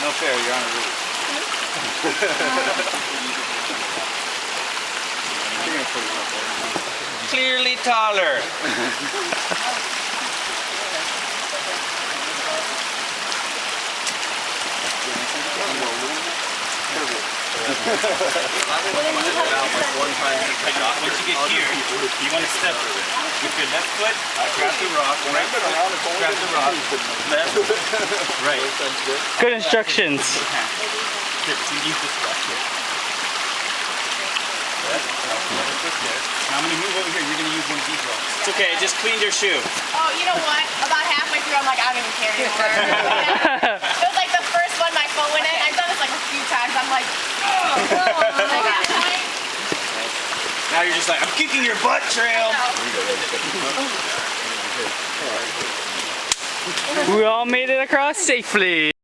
No fair, you're on a route. Clearly taller. Once you get here, you want to step with your left foot, grab the rock, right foot, grab the rock, left, right. Good instructions. Here, so use this rock here. Now I'm going to move over here, you're going to use one of these rocks. It's okay, just clean your shoe. Oh, you know what? About halfway through, I'm like, I don't even care anymore. It was like the first one my foot went in. I've done this like a few times. I'm like, Now you're just like, I'm kicking your butt, Trail. We all made it across safely.